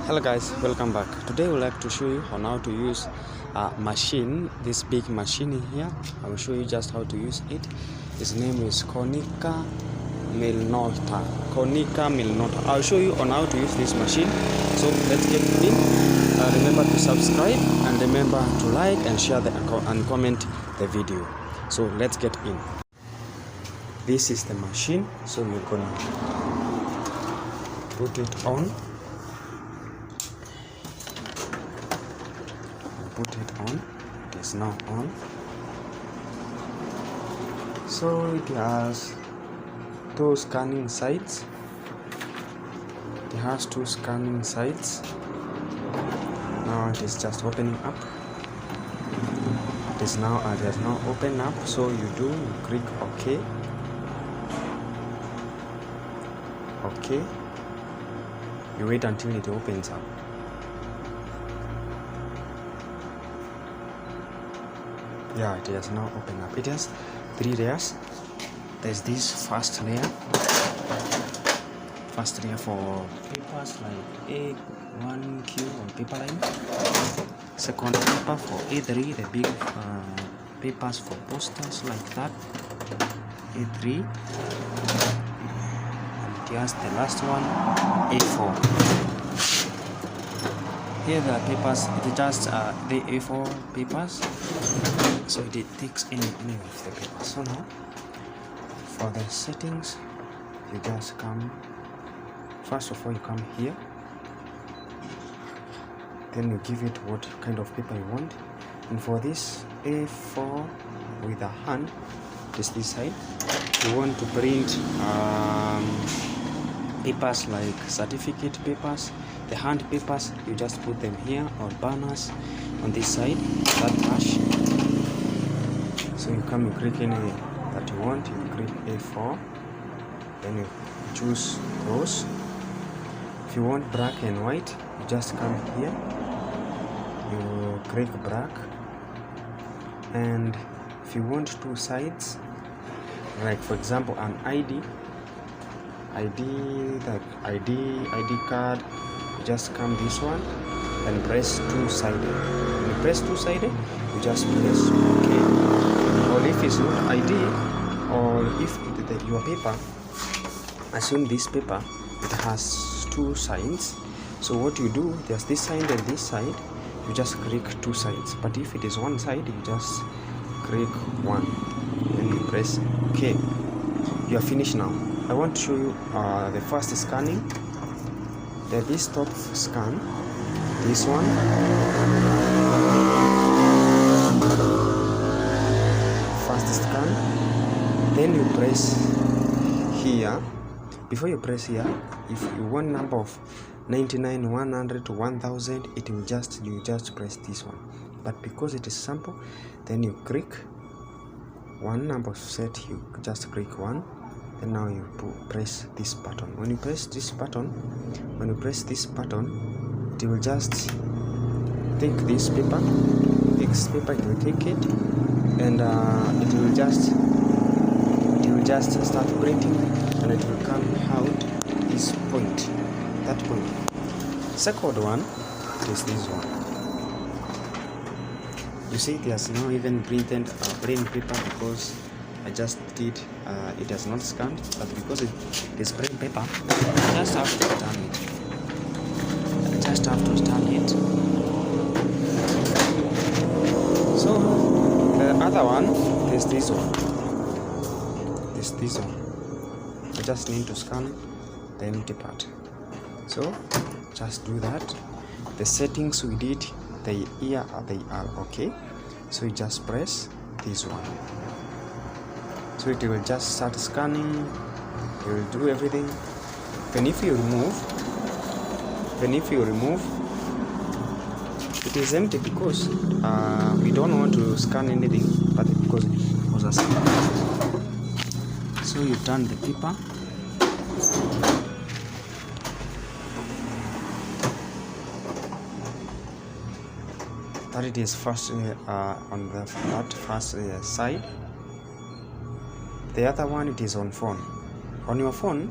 Hello guys, welcome back. Today I would like to show you on how to use a machine, this big machine here. I will show you just how to use it. Its name is konica minolta. I'll show you on how to use this machine. So let's get in. Remember to subscribe and remember to like and share and comment the video. So let's get in. This is the machine. So we're gonna put it on. Put it on. It is now on. So it has two scanning sides. It has two scanning sides. Now it is just opening up. It is now open up. So you click OK. OK. You wait until it opens up. Yeah, it has now opened up. It has three layers. There's this first layer for papers like A1Q on paper line. Second paper for A3, the big papers for posters like that. A3. And it has the last one, A4. Here the papers, it is just the A4 papers. So it takes any of the papers. So now for the settings, you just come, first of all you come here, then you give it what kind of paper you want. And for this A4 with a hand, this side, you want to print papers like certificate papers, the hand papers, you just put them here, or banners on this side, that hash. So you come, you click any that you want, you click A4, then you choose those. If you want black and white, you just come here, you click black. And if you want two sides, like for example an ID card, you just come this one and press two-sided. When you press two-sided, you just press OK. Or if it's not ID, or if your paper, assume this paper, it has two sides. So what you do, there's this side and this side, you just click two sides. But if it is one side, you just click one, then you press OK. You are finished now. I want to show you the first scanning. This top scan, this one, first scan, then you press here. Before you press here, if you want number of 99, 100 to 1000, it will you just press this one. But because it is sample, then you click one number set, you just click one. And now you press this button. When you press this button, it will just take this paper. It will take it, and it will just start printing, and it will come out this point, that point. Second one is this one. You see, it has now even printed plain paper because I just did, it has not scanned, but because it is plain paper, I just have to turn it. So the other one is this one. This one. I just need to scan the empty part. So just do that. The settings we did, they are okay. So you just press this one. So it will just start scanning. You will do everything. Then if you remove, it is empty because we don't want to scan anything, but because it was a scan. So you turn the paper. That it is first on the first side. The other one, it is on phone. On your phone,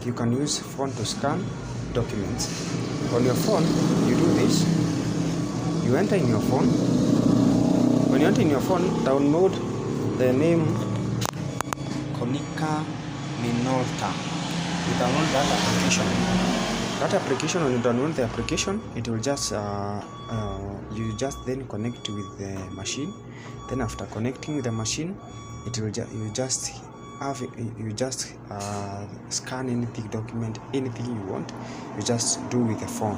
you can use phone to scan, documents. On your phone, you do this. You enter in your phone. When you enter in your phone, download the name Konica Minolta. You download that application. That application, when you download the application, it will just you just then connect with the machine. Then after connecting with the machine, it will you just scan anything, document anything you want. You just do with the phone.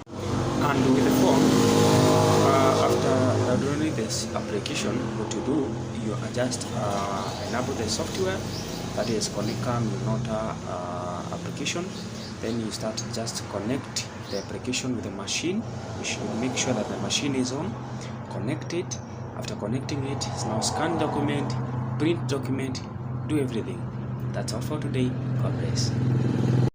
And with the phone, after downloading this application, what you do, you just enable the software, that is Konica Minolta application. Then you start just connect the application with the machine. You should make sure that the machine is on. Connect it. After connecting it, now scan document, print document, do everything. That's all for today. God bless.